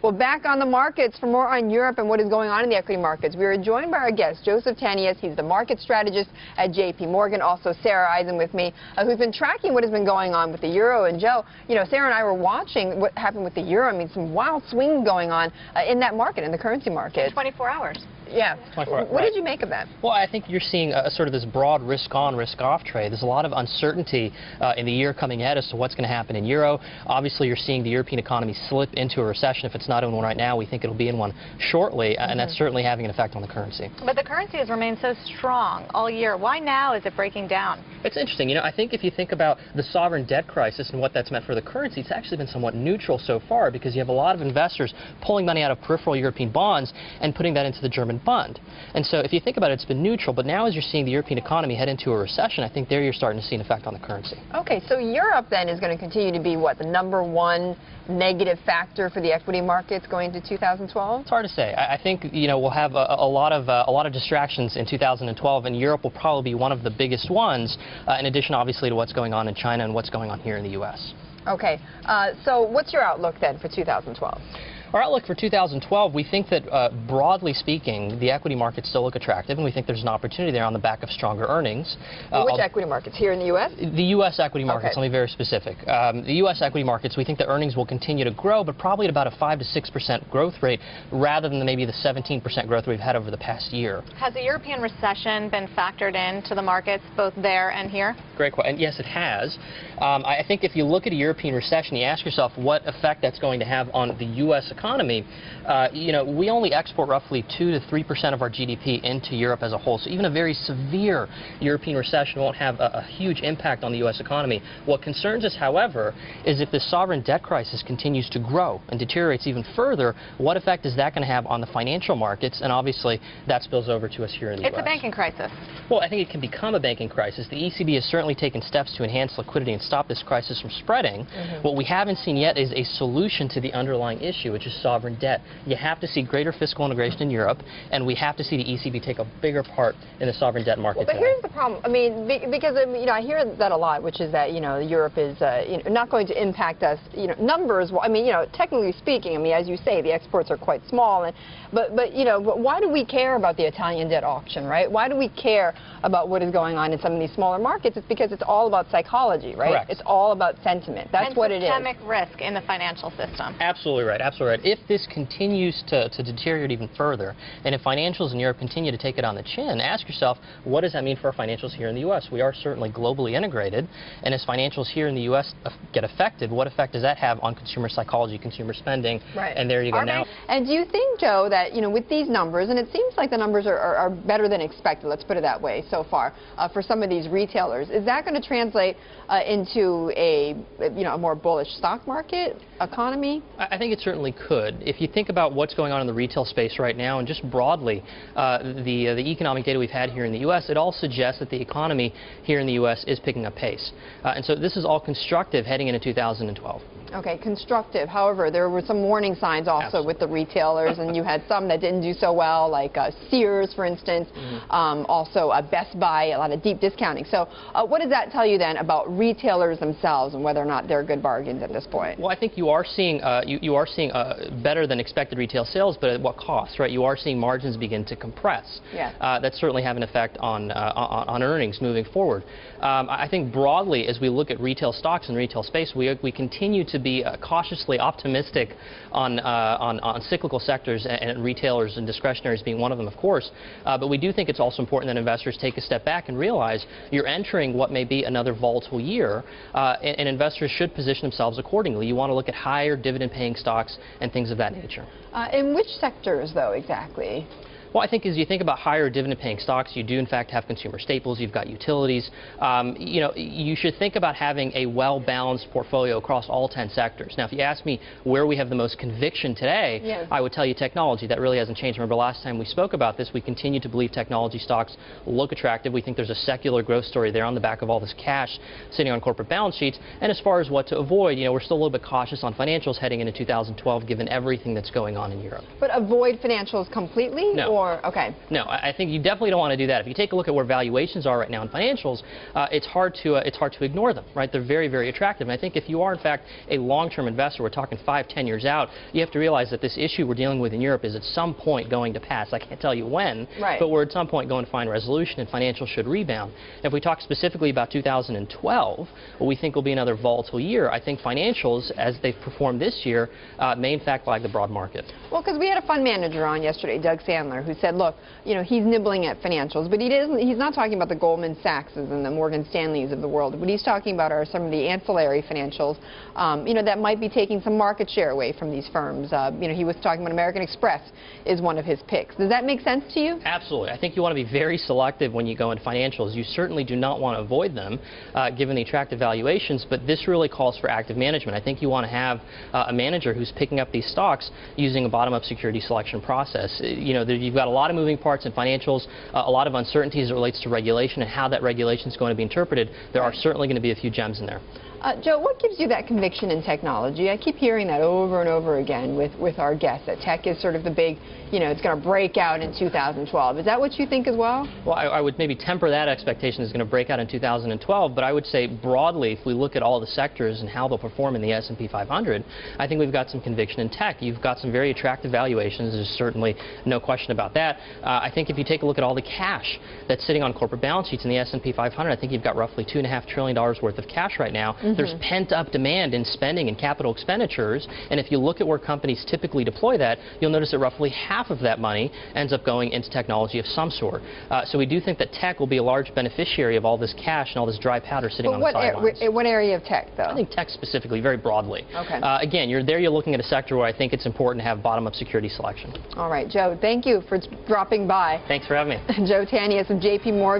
Well, back on the markets for more on Europe and what is going on in the equity markets. We are joined by our guest, Joseph Tanious. He's the market strategist at JP Morgan. Also, Sarah Eisen with me, who's been tracking what has been going on with the euro. And Joe, you know, Sarah and I were watching what happened with the euro. I mean, some wild swings going on in that market, in the currency market. 24 hours. Yeah. What did you make of that? Well, I think you're seeing sort of this broad risk-on, risk-off trade. There's a lot of uncertainty in the year coming ahead as to what's going to happen in euro. Obviously, you're seeing the European economy slip into a recession. If it's not in one right now, we think it'll be in one shortly, and that's certainly having an effect on the currency. But the currency has remained so strong all year. Why now is it breaking down? It's interesting. You know, I think if you think about the sovereign debt crisis and what that's meant for the currency, it's actually been somewhat neutral so far because you have a lot of investors pulling money out of peripheral European bonds and putting that into the German bund. And so if you think about it, it's been neutral, but now as you're seeing the European economy head into a recession, I think there you're starting to see an effect on the currency. Okay, so Europe then is going to continue to be what, the #1 negative factor for the equity markets going into 2012? It's hard to say. I think, you know, we'll have a lot of distractions in 2012, and Europe will probably be one of the biggest ones, in addition obviously to what's going on in China and what's going on here in the U.S. Okay, so what's your outlook then for 2012? Our outlook for 2012, we think that, broadly speaking, the equity markets still look attractive, and we think there's an opportunity there on the back of stronger earnings. Which equity markets? Here in the U.S.? The U.S. equity markets, let me be very specific. The U.S. equity markets, we think the earnings will continue to grow, but probably at about a 5 to 6% growth rate, rather than maybe the 17% growth we've had over the past year. Has the European recession been factored into the markets, both there and here? Great question. And yes, it has. I think if you look at a European recession, you ask yourself what effect that's going to have on the U.S. economy. You know, we only export roughly 2 to 3% of our GDP into Europe as a whole, so even a very severe European recession won't have a huge impact on the U.S. economy. What concerns us, however, is if the sovereign debt crisis continues to grow and deteriorates even further, what effect is that going to have on the financial markets? And obviously, that spills over to us here in the U.S. It's a banking crisis. Well, I think it can become a banking crisis. The ECB has certainly taken steps to enhance liquidity and stop this crisis from spreading. What we haven't seen yet is a solution to the underlying issue, which is sovereign debt. You have to see greater fiscal integration in Europe, and we have to see the ECB take a bigger part in the sovereign debt market. But here's the problem. I mean, because you know, I hear that a lot, which is that, you know, Europe is you know, not going to impact us. You know, numbers. I mean, you know, technically speaking, I mean, as you say, the exports are quite small, and but you know, why do we care about the Italian debt auction, right? Why do we care about what is going on in some of these smaller markets? It's because it's all about psychology, right? Correct. It's all about sentiment. That's what it is. And systemic risk in the financial system. Absolutely right. Absolutely right. If this continues to deteriorate even further, and if financials in Europe continue to take it on the chin, ask yourself, what does that mean for our financials here in the U.S.? We are certainly globally integrated, and as financials here in the U.S. get affected, what effect does that have on consumer psychology, consumer spending? Right. And there you go now. And do you think, Joe, that, you know, with these numbers, and it seems like the numbers are better than expected, let's put it that way, so far, for some of these retailers, is that going to translate into a, you know, a more bullish stock market economy? I think it certainly could. If you think about what's going on in the retail space right now, and just broadly, the economic data we've had here in the U.S., it all suggests that the economy here in the U.S. is picking up pace. And so this is all constructive heading into 2012. Okay, constructive. However, there were some warning signs also with the retailers, and you had some that didn't do so well, like Sears, for instance, also Best Buy, a lot of deep discounting. So what does that tell you then about retailers themselves and whether or not they're good bargains at this point? Well, I think you are seeing better than expected retail sales, but at what cost, right? You are seeing margins begin to compress. Yes. That certainly have an effect on earnings moving forward. I think broadly, as we look at retail stocks and retail space, we continue to be cautiously optimistic on cyclical sectors, and retailers and discretionaries being one of them, of course. But we do think it's also important that investors take a step back and realize you're entering what may be another volatile year, and investors should position themselves accordingly. You want to look at higher dividend-paying stocks and things of that nature. In which sectors, though, exactly? Well, I think as you think about higher dividend-paying stocks, you do in fact have consumer staples, you've got utilities. You know, you should think about having a well-balanced portfolio across all 10 sectors. Now, if you ask me where we have the most conviction today, I would tell you technology. That really hasn't changed. Remember last time we spoke about this, we continue to believe technology stocks look attractive. We think there's a secular growth story there on the back of all this cash sitting on corporate balance sheets. And as far as what to avoid, you know, we're still a little bit cautious on financials heading into 2012 given everything that's going on in Europe. But avoid financials completely? No. more, okay. No, I think you definitely don't want to do that. If you take a look at where valuations are right now in financials, it's hard to ignore them, right? They're very, very attractive. And I think if you are, in fact, a long-term investor, we're talking 5, 10 years out, you have to realize that this issue we're dealing with in Europe is at some point going to pass. I can't tell you when, right, but we're at some point going to find resolution, and financials should rebound. If we talk specifically about 2012, what we think will be another volatile year, I think financials, as they've performed this year, may in fact lag the broad market. Well, because we had a fund manager on yesterday, Doug Sandler, who said, look, you know, he's nibbling at financials, but he's not talking about the Goldman Sachses and the Morgan Stanleys of the world. What he's talking about are some of the ancillary financials, you know, that might be taking some market share away from these firms. You know, he was talking about American Express is one of his picks. Does that make sense to you? Absolutely. I think you want to be very selective when you go into financials. You certainly do not want to avoid them, given the attractive valuations, but this really calls for active management. I think you want to have a manager who's picking up these stocks using a bottom-up security selection process. You know, you've got a lot of moving parts in financials, a lot of uncertainties as it relates to regulation and how that regulation is going to be interpreted. There are certainly going to be a few gems in there. Joe, what gives you that conviction in technology? I keep hearing that over and over again with our guests, that tech is sort of the big, you know, it's going to break out in 2012. Is that what you think as well? Well, I would maybe temper that expectation is going to break out in 2012, but I would say broadly, if we look at all the sectors and how they'll perform in the S&P 500, I think we've got some conviction in tech. You've got some very attractive valuations. There's certainly no question about that. I think if you take a look at all the cash that's sitting on corporate balance sheets in the S&P 500, I think you've got roughly $2.5 trillion worth of cash right now. There's pent-up demand in spending and capital expenditures, and if you look at where companies typically deploy that, you'll notice that roughly half of that money ends up going into technology of some sort. So we do think that tech will be a large beneficiary of all this cash and all this dry powder sitting on the sidelines. What area of tech, though? I think tech specifically, very broadly. Okay. Again, you're looking at a sector where I think it's important to have bottom-up security selection. All right, Joe, thank you for dropping by. Thanks for having me. Joe Tanious of JP Morgan.